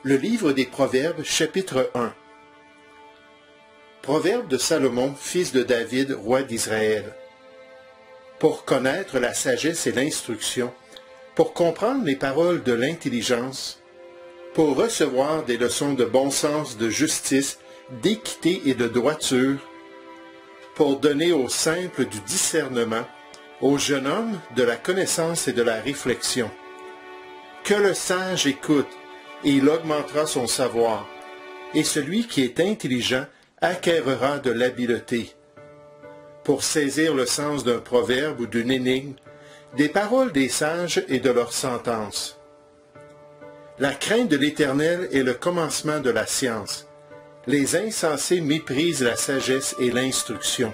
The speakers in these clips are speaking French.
Le livre des Proverbes, chapitre 1. Proverbes de Salomon, fils de David, roi d'Israël. Pour connaître la sagesse et l'instruction, pour comprendre les paroles de l'intelligence, pour recevoir des leçons de bon sens, de justice, d'équité et de droiture, pour donner aux simples du discernement, aux jeunes hommes de la connaissance et de la réflexion. Que le sage écoute, et il augmentera son savoir, et celui qui est intelligent acquérera de l'habileté. Pour saisir le sens d'un proverbe ou d'une énigme, des paroles des sages et de leurs sentences. La crainte de l'Éternel est le commencement de la science. Les insensés méprisent la sagesse et l'instruction.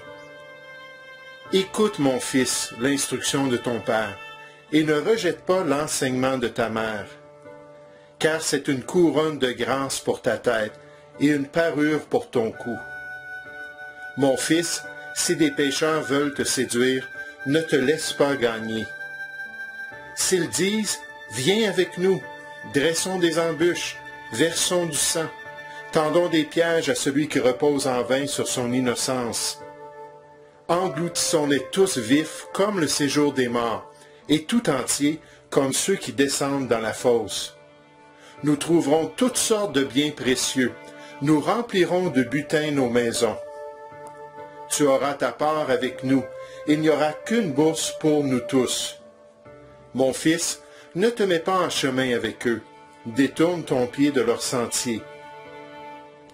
Écoute, mon fils, l'instruction de ton père, et ne rejette pas l'enseignement de ta mère. Car c'est une couronne de grâce pour ta tête et une parure pour ton cou. Mon fils, si des pécheurs veulent te séduire, ne te laisse pas gagner. S'ils disent, viens avec nous, dressons des embûches, versons du sang, tendons des pièges à celui qui repose en vain sur son innocence. Engloutissons-les tous vifs comme le séjour des morts, et tout entiers comme ceux qui descendent dans la fosse. Nous trouverons toutes sortes de biens précieux, nous remplirons de butin nos maisons. Tu auras ta part avec nous, il n'y aura qu'une bourse pour nous tous. Mon fils, ne te mets pas en chemin avec eux, détourne ton pied de leur sentier.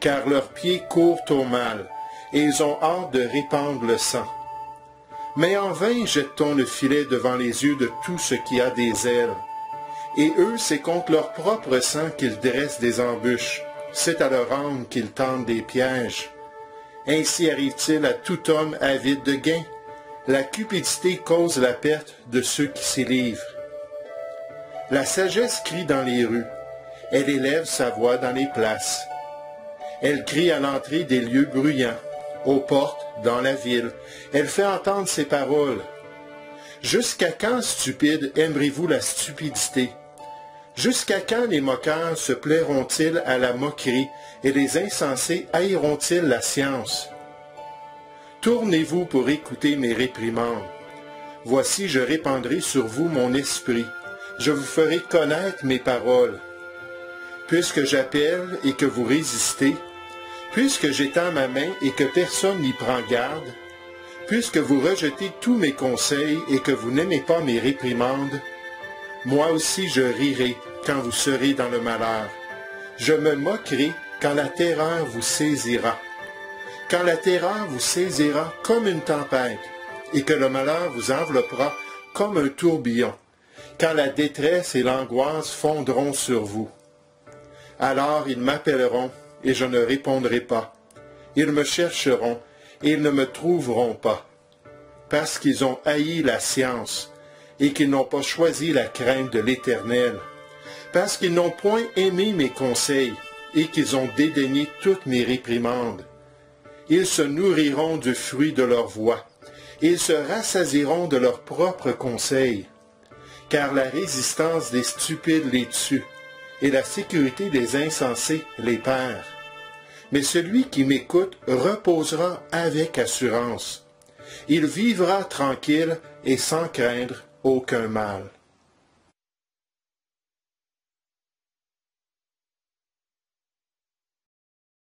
Car leurs pieds courent au mal, et ils ont hâte de répandre le sang. Mais en vain jette-t-on le filet devant les yeux de tout ce qui a des ailes. Et eux, c'est contre leur propre sang qu'ils dressent des embûches. C'est à leur âme qu'ils tendent des pièges. Ainsi arrive-t-il à tout homme avide de gain. La cupidité cause la perte de ceux qui s'y livrent. La sagesse crie dans les rues. Elle élève sa voix dans les places. Elle crie à l'entrée des lieux bruyants, aux portes, dans la ville. Elle fait entendre ses paroles. Jusqu'à quand, stupides, aimerez-vous la stupidité? Jusqu'à quand les moqueurs se plairont-ils à la moquerie et les insensés haïront-ils la science? Tournez-vous pour écouter mes réprimandes. Voici, je répandrai sur vous mon esprit. Je vous ferai connaître mes paroles. Puisque j'appelle et que vous résistez, puisque j'étends ma main et que personne n'y prend garde, puisque vous rejetez tous mes conseils et que vous n'aimez pas mes réprimandes, moi aussi je rirai quand vous serez dans le malheur. Je me moquerai quand la terreur vous saisira. Quand la terreur vous saisira comme une tempête, et que le malheur vous enveloppera comme un tourbillon, quand la détresse et l'angoisse fondront sur vous. Alors ils m'appelleront, et je ne répondrai pas. Ils me chercheront, et ils ne me trouveront pas. Parce qu'ils ont haï la science, et qu'ils n'ont pas choisi la crainte de l'Éternel. Parce qu'ils n'ont point aimé mes conseils, et qu'ils ont dédaigné toutes mes réprimandes. Ils se nourriront du fruit de leur voix, et ils se rassasieront de leurs propres conseils. Car la résistance des stupides les tue, et la sécurité des insensés les perd. Mais celui qui m'écoute reposera avec assurance. Il vivra tranquille et sans craindre aucun mal.